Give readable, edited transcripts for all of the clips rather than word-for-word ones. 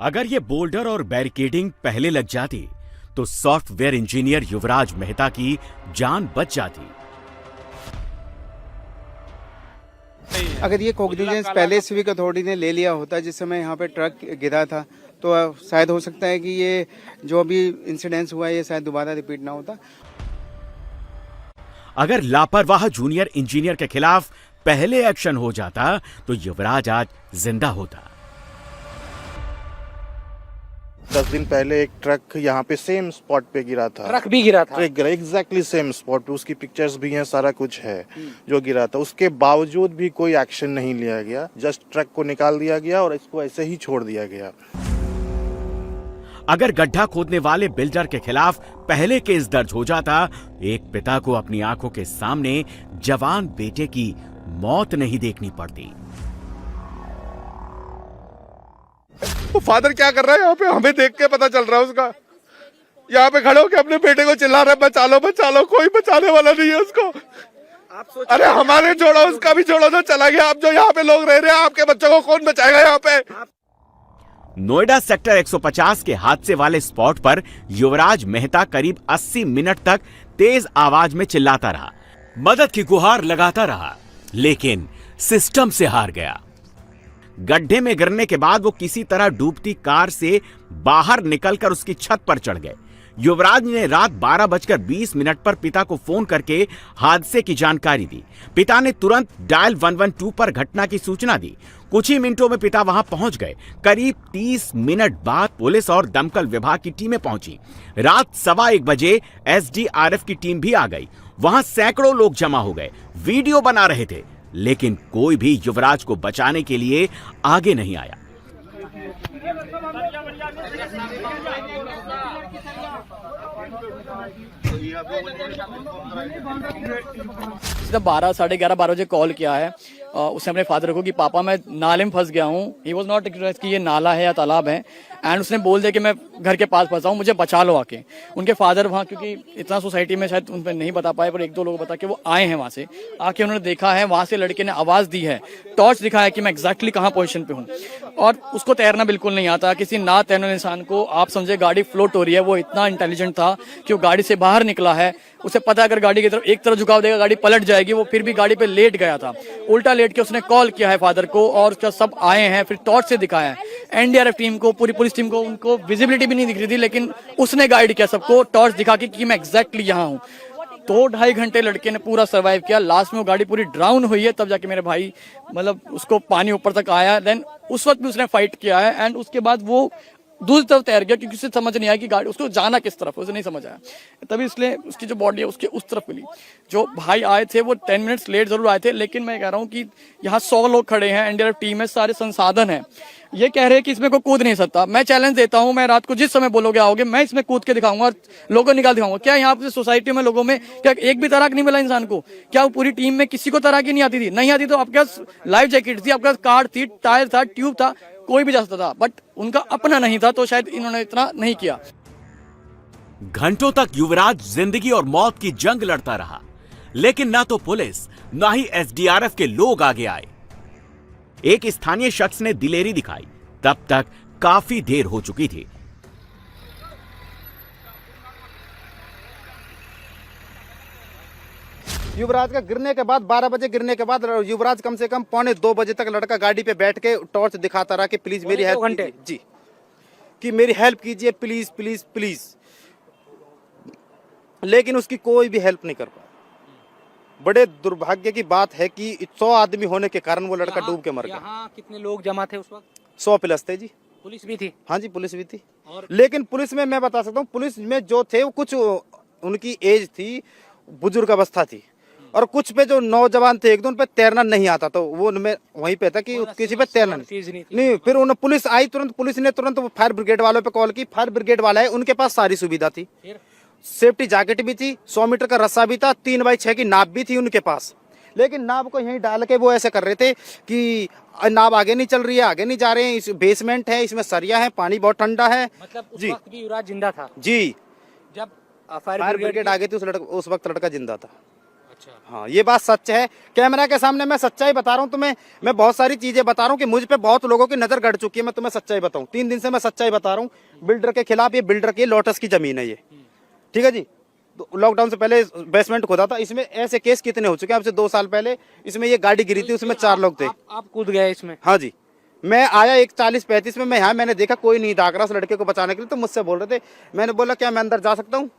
अगर ये बोल्डर और बैरिकेडिंग पहले लग जाती तो सॉफ्टवेयर इंजीनियर युवराज मेहता की जान बच जाती। अगर ये कॉग्निजेंस पहले सिविक अथॉरिटी ने ले लिया होता जिस समय यहाँ पे ट्रक गिरा था तो शायद हो सकता है कि ये जो अभी इंसिडेंस हुआ है ये शायद दोबारा रिपीट ना होता। अगर लापरवाह जूनियर इंजीनियर के खिलाफ पहले एक्शन हो जाता तो युवराज आज जिंदा होता। 10 दिन पहले एक ट्रक यहाँ पे सेम स्पॉट पे गिरा था। ट्रक भी गिरा था? ट्रक गिरा एग्जैक्टली सेम स्पॉट पे, उसकी पिक्चर्स भी हैं, सारा कुछ है जो गिरा था। उसके बावजूद भी कोई एक्शन नहीं लिया गया, जस्ट ट्रक को निकाल दिया गया और इसको ऐसे ही छोड़ दिया गया। अगर गड्ढा खोदने वाले बिल्डर के खिलाफ पहले केस दर्ज हो जाता, एक पिता को अपनी आंखों के सामने जवान बेटे की मौत नहीं देखनी पड़ती। वो फादर क्या कर रहा है यहाँ पे, हमें देख के पता चल रहा है उसका। यहाँ पे खड़े होकर अपने बेटे को चिल्ला रहे बचा लो बचा लो, कोई बचाने वाला नहीं है उसको। अरे हमारे छोड़ो, उसका भी छोड़ो तो चला गया। आप जो यहाँ पे लोग रह रहे हैं, आपके बच्चों को कौन बचाएगा यहाँ पे? नोएडा सेक्टर 150 के हादसे वाले स्पॉट पर युवराज मेहता करीब 80 मिनट तक तेज आवाज में चिल्लाता रहा, मदद की गुहार लगाता रहा, लेकिन सिस्टम से हार गया। गड्ढे में गिरने के बाद वो किसी तरह डूबती कार से बाहर निकलकर उसकी छत पर चढ़ गए। युवराज ने रात 12:20 पर पिता को फोन करके हादसे की जानकारी दी। पिता ने तुरंत डायल 112 पर घटना की सूचना दी। कुछ ही मिनटों में पिता वहां पहुंच गए। करीब 30 मिनट बाद पुलिस और दमकल विभाग की टीमें पहुंची। रात 1:15 बजे एसडीआरएफ की टीम भी आ गई। वहां सैकड़ों लोग जमा हो गए, वीडियो बना रहे थे, लेकिन कोई भी युवराज को बचाने के लिए आगे नहीं आया। इसने 12, साढ़े 11, 12 बजे कॉल किया है। उसने अपने फादर को कि पापा मैं नाले में फंस गया हूँ। ही वॉज नॉट एक्सप्रेस कि ये नाला है या तालाब है, एंड उसने बोल दिया कि मैं घर के पास फंसा हूँ, मुझे बचा लो आके। उनके फादर वहाँ, क्योंकि इतना सोसाइटी में शायद उन पर नहीं बता पाए, पर 1-2 लोग बता के वो आए हैं वहाँ से। आके उन्होंने देखा है, वहाँ से लड़के ने आवाज़ दी है, टॉर्च दिखाया कि मैं एग्जैक्टली कहाँ पोजीशन पे हूँ। और उसको तैरना बिल्कुल नहीं आता। किसी ना तैरने इंसान को आप समझे गाड़ी फ्लोट हो रही है, वो इतना इंटेलिजेंट था कि वो गाड़ी से बाहर निकला है। उसे पता अगर गाड़ी की तरफ एक तरफ झुकाव देगा गाड़ी पलट जाएगी। वो फिर भी गाड़ी पे लेट गया था, उल्टा लेट के उसने कॉल किया है फादर को, और उसका सब आए हैं, फिर टॉर्च से दिखाया है एनडीआरएफ टीम को, पूरी पुलिस टीम को। उनको विजिबिलिटी भी नहीं दिख रही थी, लेकिन उसने गाइड किया सबको टॉर्च दिखा के कि मैं एग्जैक्टली यहाँ हूँ। 2-2.5 घंटे लड़के ने पूरा सर्वाइव किया। लास्ट में वो गाड़ी पूरी ड्राउन हुई है, तब जाके मेरे भाई मतलब उसको पानी ऊपर तक आया। देन उस वक्त भी उसने फाइट किया है, एंड उसके बाद वो दूसरी तरफ तैर गया, क्योंकि उसे समझ नहीं आया कि गाड़ी उसको जाना किस तरफ, उसे नहीं समझ आया। तभी इसलिए उसकी जो बॉडी है उसके उस तरफ मिली। जो भाई आए थे वो 10 मिनट्स लेट जरूर आए थे, लेकिन मैं कह रहा हूँ कि यहाँ 100 लोग खड़े हैं, एनडीआरएफ टीम है, सारे संसाधन है। ये कह रहे हैं कि इसमें कोई कूद नहीं सकता। मैं चैलेंज देता हूँ, मैं रात को जिस समय बोलोगे आओगे, मैं इसमें कूद के दिखाऊंगा और लोगों को निकाल दिखाऊंगा। क्या यहाँ पे सोसाइटी में लोगों में क्या एक भी तैराक नहीं मिला इंसान को? क्या वो पूरी टीम में किसी को तैराकी नहीं आती थी? नहीं आती तो आपके पास लाइफ जैकेट थी, आपके पास कार थी, टायर था, ट्यूब था, कोई भी जा सकता था, बट उनका अपना नहीं था, तो शायद इन्होंने इतना नहीं किया। घंटों तक युवराज जिंदगी और मौत की जंग लड़ता रहा, लेकिन ना तो पुलिस ना ही एसडीआरएफ के लोग आगे आए। एक स्थानीय शख्स ने दिलेरी दिखाई, तब तक काफी देर हो चुकी थी। युवराज का गिरने के बाद 12 बजे गिरने के बाद युवराज कम से कम 1:45-2 बजे तक लड़का गाड़ी पे बैठ के टॉर्च दिखाता रहा कि प्लीज मेरी हेल्प कीजिए जी, कि मेरी हेल्प कीजिए प्लीज प्लीज प्लीज, लेकिन उसकी कोई भी हेल्प नहीं कर पाया। बड़े दुर्भाग्य की बात है कि 100 आदमी होने के कारण वो लड़का डूब के मर गया। यहाँ कितने लोग जमा थे उस वक्त? 100 प्लस थे जी। पुलिस भी थी? हाँ जी, पुलिस भी थी। और लेकिन पुलिस में मैं बता सकता हूँ, पुलिस में जो थे वो कुछ उनकी एज थी, बुजुर्ग अवस्था थी, और कुछ पे जो नौजवान थे एकदम पे तैरना नहीं आता, तो वो उनमें वहीं पे था कि किसी पे तैरना नहीं। फिर उन्हें पुलिस आई तुरंत, पुलिस ने तुरंत फायर ब्रिगेड वालों पे कॉल की। फायर ब्रिगेड वाला है, उनके पास सारी सुविधा थी, सेफ्टी जैकेट भी थी, 100 मीटर का रस्सा भी था, 3x6 की नाव भी थी उनके पास। लेकिन नाव को यहीं डाल के वो ऐसे कर रहे थे कि नाव आगे नहीं चल रही है, आगे नहीं जा रहे हैं, इस बेसमेंट है, इसमें सरिया है, पानी बहुत ठंडा है। मतलब उस वक्त भी युवराज जिंदा था जी। जब फायर ब्रिगेड आ गई थी उस वक्त लड़का जिंदा था। हाँ, ये बात सच है। कैमरा के सामने मैं सच्चाई बता रहा हूँ तुम्हें। मैं बहुत सारी चीजें बता रहा हूँ कि मुझ पे बहुत लोगों की नजर गड़ चुकी है। मैं तुम्हें सच्चाई बताऊँ, 3 दिन से मैं सच्चाई बता रहा हूँ बिल्डर के खिलाफ। ये बिल्डर की लोटस की जमीन है ये, ठीक है जी। तो लॉकडाउन से पहले बेसमेंट खोदा था। इसमें ऐसे केस कितने हो चुके हैं? अब से 2 साल पहले इसमें ये गाड़ी गिरी थी, उसमें 4 लोग थे। आप कूद गए इसमें? हाँ जी, मैं आया 40-35 में। मैं यहाँ मैंने देखा कोई नहीं डाक रहा उस लड़के को बचाने के लिए। तो मुझसे बोल रहे थे, मैंने बोला क्या मैं अंदर जा सकता हूँ?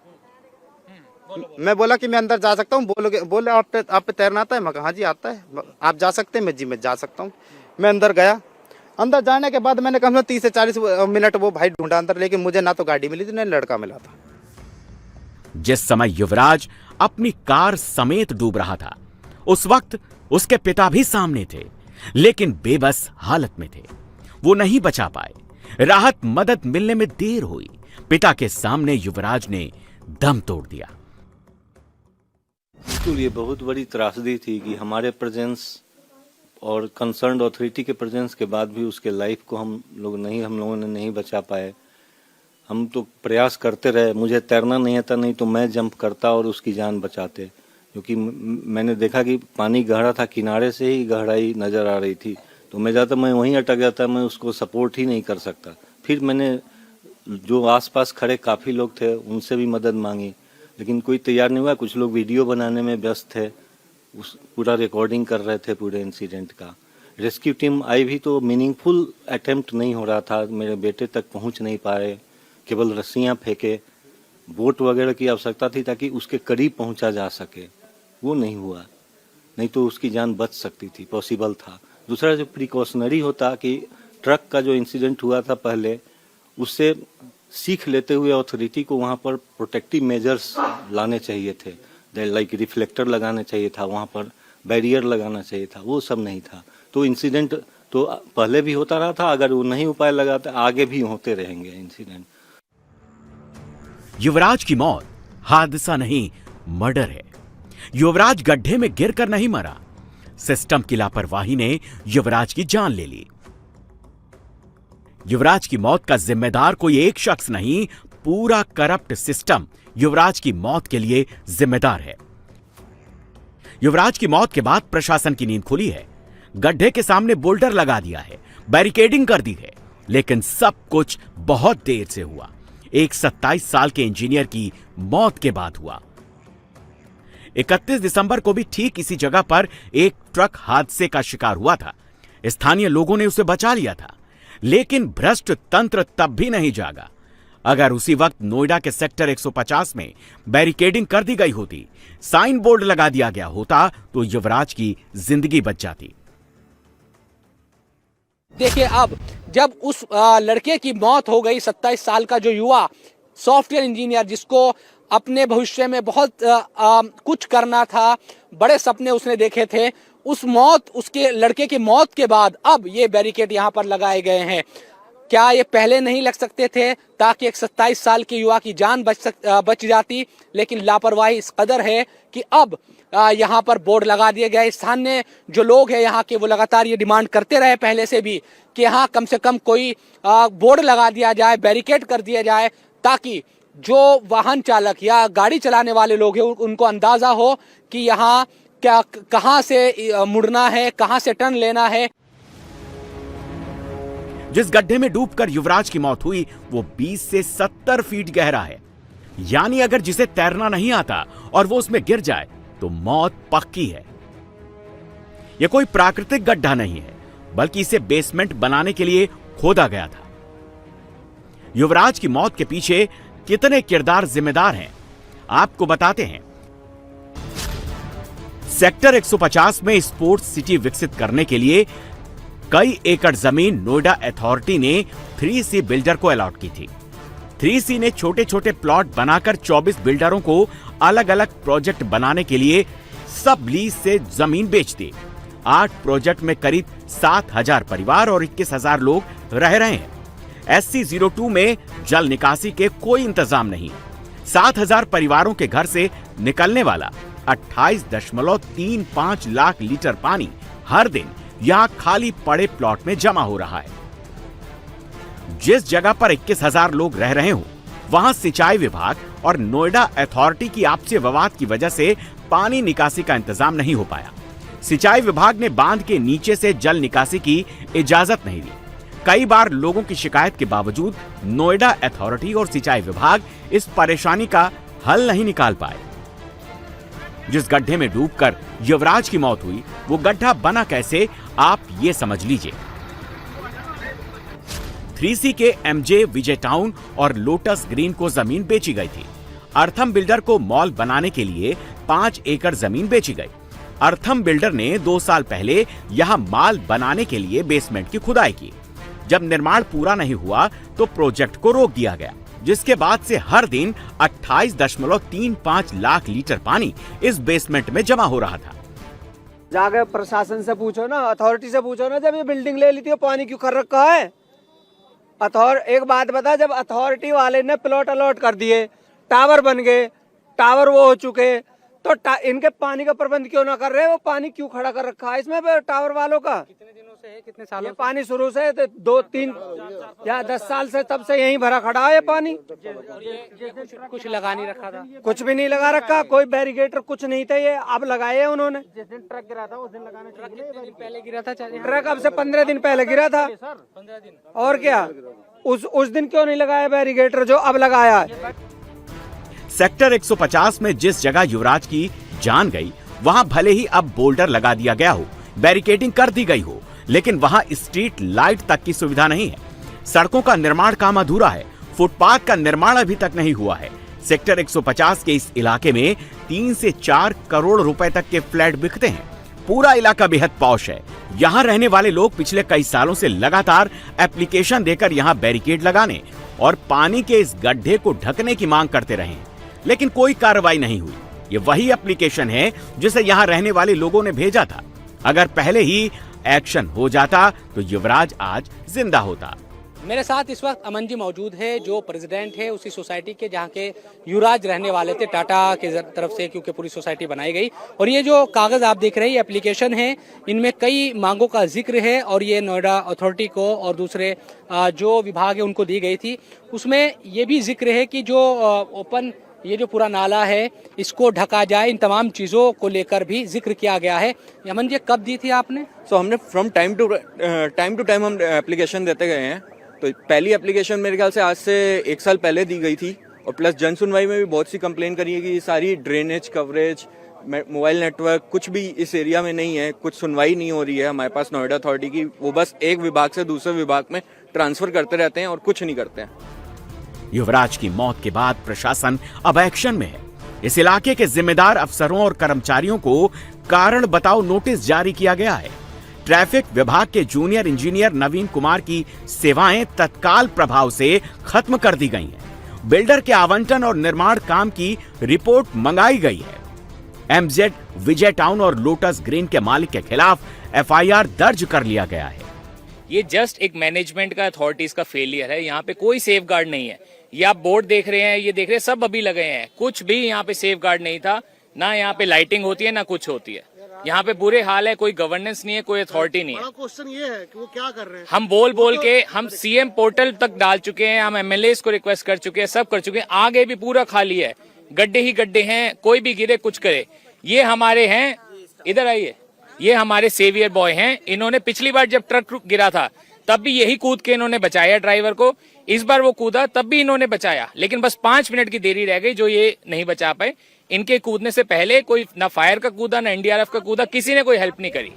मैं बोला कि मैं अंदर जा सकता हूँ। बोले आप पे तैरना आता है? मैं कहा हाँ जी आता है। आप जा सकते हैं? मैं जा सकता हूँ। मैं अंदर गया। अंदर जाने के बाद मैंने कम से कम 30 से 40 मिनट वो भाई ढूंढा अंदर, लेकिन मुझे ना तो गाड़ी मिली थी ना लड़का मिला था। जिस समय युवराज अपनी कार समेत डूब रहा था, उस वक्त उसके पिता भी सामने थे, लेकिन बेबस हालत में थे। वो नहीं बचा पाए। राहत मदद मिलने में देर हुई। पिता के सामने युवराज ने दम तोड़ दिया। बिल्कुल, ये बहुत बड़ी त्रासदी थी कि हमारे प्रेजेंस और कंसर्न्ड अथॉरिटी के प्रेजेंस के बाद भी उसके लाइफ को हम लोगों ने नहीं बचा पाए। हम तो प्रयास करते रहे। मुझे तैरना नहीं आता, नहीं तो मैं जंप करता और उसकी जान बचाते, क्योंकि मैंने देखा कि पानी गहरा था, किनारे से ही गहराई नज़र आ रही थी। तो मैं वहीं अटक जाता, मैं उसको सपोर्ट ही नहीं कर सकता। फिर मैंने जो आसपास खड़े काफ़ी लोग थे उनसे भी मदद मांगी, लेकिन कोई तैयार नहीं हुआ। कुछ लोग वीडियो बनाने में व्यस्त थे, उस पूरा रिकॉर्डिंग कर रहे थे पूरे इंसिडेंट का। रेस्क्यू टीम आई भी तो मीनिंगफुल अटेम्प्ट नहीं हो रहा था। मेरे बेटे तक पहुंच नहीं पा रहे, केवल रस्सियां फेंके। बोट वगैरह की आवश्यकता थी ताकि उसके करीब पहुंचा जा सके, वो नहीं हुआ। नहीं तो उसकी जान बच सकती थी, पॉसिबल था। दूसरा जो प्रिकॉशनरी होता कि ट्रक का जो इंसिडेंट हुआ था पहले, उससे सीख लेते हुए अथॉरिटी को वहाँ पर प्रोटेक्टिव मेजर्स लाने चाहिए थे। लाइक रिफ्लेक्टर लगाना चाहिए था, वहाँ पर बैरियर लगाना चाहिए था, वो सब नहीं था। तो इंसिडेंट तो पहले भी होता रहा था। अगर वो नहीं उपाय लगाते आगे भी होते रहेंगे इंसिडेंट। युवराज की मौत हादसा नहीं, मर्डर है। युवराज गड्ढे में गिरकर नहीं मरा। सिस्टम की लापरवाही ने युवराज की जान ले ली। युवराज की मौत का जिम्मेदार कोई एक शख्स नहीं, पूरा करप्ट सिस्टम युवराज की मौत के लिए जिम्मेदार है। युवराज की मौत के बाद प्रशासन की नींद खुली है। गड्ढे के सामने बोल्डर लगा दिया है, बैरिकेडिंग कर दी है, लेकिन सब कुछ बहुत देर से हुआ। एक 27 साल के इंजीनियर की मौत के बाद हुआ। 31 दिसंबर को भी ठीक इसी जगह पर एक ट्रक हादसे का शिकार हुआ था। स्थानीय लोगों ने उसे बचा लिया था, लेकिन भ्रष्ट तंत्र तब भी नहीं जागा। अगर उसी वक्त नोएडा के सेक्टर 150 में बैरिकेडिंग कर दी गई होती, साइन बोर्ड लगा दिया गया होता, तो युवराज की जिंदगी बच जाती। देखिए, अब जब उस लड़के की मौत हो गई, 27 साल का जो युवा सॉफ्टवेयर इंजीनियर, जिसको अपने भविष्य में बहुत कुछ करना था, बड़े सपने उसने देखे थे, उसके लड़के की मौत के बाद अब ये बैरिकेड यहाँ पर लगाए गए हैं। क्या ये पहले नहीं लग सकते थे ताकि एक 27 साल के युवा की जान बच जाती? लेकिन लापरवाही इस कदर है कि अब यहाँ पर बोर्ड लगा दिए गए। स्थानीय जो लोग हैं यहाँ के, वो लगातार ये डिमांड करते रहे पहले से भी कि यहाँ कम से कम कोई बोर्ड लगा दिया जाए, बैरिकेड कर दिया जाए, ताकि जो वाहन चालक या गाड़ी चलाने वाले लोग हैं उनको अंदाजा हो कि यहाँ कहाँ से मुड़ना है, कहाँ से टर्न लेना है। जिस गड्ढे में डूबकर युवराज की मौत हुई, वो 20 से 70 फीट गहरा है। यानी अगर जिसे तैरना नहीं आता और वो उसमें गिर जाए तो मौत पक्की है। यह कोई प्राकृतिक गड्ढा नहीं है, बल्कि इसे बेसमेंट बनाने के लिए खोदा गया था। युवराज की मौत के पीछे कितने किरदार जिम्मेदार हैं, आपको बताते हैं। सेक्टर 150 में स्पोर्ट्स सिटी विकसित करने के लिए कई एकड़ जमीन नोएडा अथॉरिटी ने 3C बिल्डर को अलॉट की थी। 3C ने छोटे छोटे प्लॉट बनाकर 24 बिल्डरों को अलग अलग प्रोजेक्ट बनाने के लिए सब लीज से जमीन बेच दी। 8 प्रोजेक्ट में करीब 7,000 परिवार और 21,000 लोग रह रहे हैं। SC02 में जल निकासी के कोई इंतजाम नहीं। 7,000 परिवारों के घर से निकलने वाला 28.35 लाख लीटर पानी हर दिन यहां खाली पड़े प्लॉट में जमा हो रहा है। जिस जगह पर 21,000 लोग रह रहे हो, वहां सिंचाई विभाग और नोएडा अथॉरिटी की आपसी विवाद की वजह से पानी निकासी का इंतजाम नहीं हो पाया। सिंचाई विभाग ने बांध के नीचे से जल निकासी की इजाजत नहीं दी। कई बार लोगों की शिकायत के बावजूद नोएडा अथॉरिटी और सिंचाई विभाग इस परेशानी का हल नहीं निकाल पाए। जिस गड्ढे में डूबकर युवराज की मौत हुई, वो गड्ढा बना कैसे, आप ये समझ लीजिए। 3C के MJ विजय टाउन और लोटस ग्रीन को जमीन बेची गई थी। अर्थम बिल्डर को मॉल बनाने के लिए 5 एकड़ जमीन बेची गई। अर्थम बिल्डर ने 2 साल पहले यहां मॉल बनाने के लिए बेसमेंट की खुदाई की। जब निर्माण पूरा नहीं हुआ तो प्रोजेक्ट को रोक दिया गया, जिसके बाद से हर दिन 28.35 लाख लीटर पानी इस बेसमेंट में जमा हो रहा था। जाके प्रशासन से पूछो ना, अथॉरिटी से पूछो ना, जब ये बिल्डिंग ले ली थी पानी क्यों कर रखा है। एक बात बता, जब अथॉरिटी वाले ने प्लॉट अलॉट कर दिए, टावर बन गए, टावर वो हो चुके, तो इनके पानी का प्रबंध क्यों ना कर रहे? वो पानी क्यों खड़ा कर रखा है इसमें टावर वालों का? कितने दिनों से है, कितने सालों से? पानी शुरू से 2-3 या 10 साल से, तब से यहीं भरा खड़ा है पानी। कुछ लगा नहीं रखा था, कुछ भी नहीं लगा रखा, कोई बैरिकेटर कुछ नहीं थे, ये अब लगाए हैं उन्होंने। जिस दिन ट्रक गिरा था उस दिन लगाना चाहिए। पहले गिरा था ट्रक अब से 15 दिन पहले गिरा था। 15 दिन और क्या, उस दिन क्यों नहीं लगाया बैरिकेटर जो अब लगाया है? सेक्टर 150 में जिस जगह युवराज की जान गई, वहां भले ही अब बोल्डर लगा दिया गया हो, बैरिकेडिंग कर दी गई हो, लेकिन वहां स्ट्रीट लाइट तक की सुविधा नहीं है। सड़कों का निर्माण काम अधूरा है, फुटपाथ का निर्माण अभी तक नहीं हुआ है। सेक्टर 150 के इस इलाके में 3 से 4 करोड़ रुपए तक के फ्लैट बिकते हैं। पूरा इलाका बेहद पॉश है। यहाँ रहने वाले लोग पिछले कई सालों से लगातार एप्लीकेशन देकर यहाँ बैरिकेड लगाने और पानी के इस गड्ढे को ढकने की मांग करते रहे, लेकिन कोई कार्रवाई नहीं हुई। ये वही एप्लीकेशन है जिसे यहाँ रहने वाले लोगों ने भेजा था। अगर पहले ही एक्शन हो जाता तो युवराज आज जिंदा होता। मेरे साथ इस वक्त अमन जी मौजूद है, जो प्रेसिडेंट है उसी सोसाइटी के जहाँ के युवराज रहने वाले थे, टाटा के तरफ से, क्योंकि पूरी सोसाइटी बनाई गई। और ये जो कागज आप देख रहे हैं, ये एप्लीकेशन है, इनमें कई मांगों का जिक्र है और ये नोएडा अथॉरिटी को और दूसरे जो विभाग है उनको दी गई थी। उसमें ये भी जिक्र है कि जो ओपन ये जो पूरा नाला है इसको ढका जाए, इन तमाम चीज़ों को लेकर भी जिक्र किया गया है। अमन जी, कब दी थी आपने? हमने फ्रॉम टाइम टू टाइम हम एप्लीकेशन देते गए हैं। तो पहली एप्लीकेशन मेरे ख्याल से आज से 1 साल पहले दी गई थी, और प्लस जन सुनवाई में भी बहुत सी कंप्लेन करी है कि सारी ड्रेनेज कवरेज, मोबाइल नेटवर्क कुछ भी इस एरिया में नहीं है, कुछ सुनवाई नहीं हो रही है हमारे पास नोएडा अथॉरिटी की। वो बस एक विभाग से दूसरे विभाग में ट्रांसफर करते रहते हैं और कुछ नहीं करते हैं। युवराज की मौत के बाद प्रशासन अब एक्शन में है। इस इलाके के जिम्मेदार अफसरों और कर्मचारियों को कारण बताओ नोटिस जारी किया गया है। ट्रैफिक विभाग के जूनियर इंजीनियर नवीन कुमार की सेवाएं तत्काल प्रभाव से खत्म कर दी गई हैं। बिल्डर के आवंटन और निर्माण काम की रिपोर्ट मंगाई गई है। MZ विजय टाउन और लोटस ग्रीन के मालिक के खिलाफ FIR दर्ज कर लिया गया है। ये जस्ट एक मैनेजमेंट का, अथॉरिटीज का फेलियर है। यहाँ पे कोई सेफ गार्ड नहीं है। ये आप बोर्ड देख रहे हैं, ये देख रहे हैं, सब अभी लगे हैं, कुछ भी यहाँ पे सेफ गार्ड नहीं था। ना यहाँ पे लाइटिंग होती है, ना कुछ होती है। यहाँ पे बुरे हाल है, कोई गवर्नेंस नहीं है, कोई अथॉरिटी नहीं है। बड़ा क्वेश्चन ये है कि वो क्या कर रहे हैं। हम बोल के हम CM पोर्टल तक डाल चुके हैं, हम MLAs को रिक्वेस्ट कर चुके हैं, सब कर चुके हैं। आगे भी पूरा खाली है, गड्ढे ही गड्ढे हैं, कोई भी गिरे कुछ करे। ये हमारे हैं, इधर आइए, ये हमारे सेवियर बॉय हैं। इन्होंने पिछली बार जब ट्रक गिरा था तब भी यही कूद के इन्होंने बचाया ड्राइवर को। इस बार वो कूदा तब भी इन्होंने बचाया, लेकिन बस 5 मिनट की देरी रह गई जो ये नहीं बचा पाए। इनके कूदने से पहले कोई ना फायर का कूदा, ना NDRF का कूदा, किसी ने कोई हेल्प नहीं करी।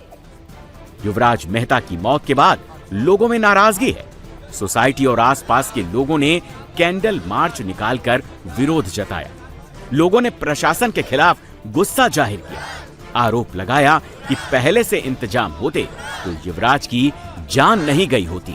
युवराज मेहता की मौत के बाद लोगों में नाराजगी है। सोसाइटी और आसपास के लोगों ने कैंडल मार्च निकालकर विरोध जताया। लोगों ने प्रशासन के खिलाफ गुस्सा जाहिर किया। आरोप लगाया कि पहले से इंतजाम होते तो युवराज की जान नहीं गई होती।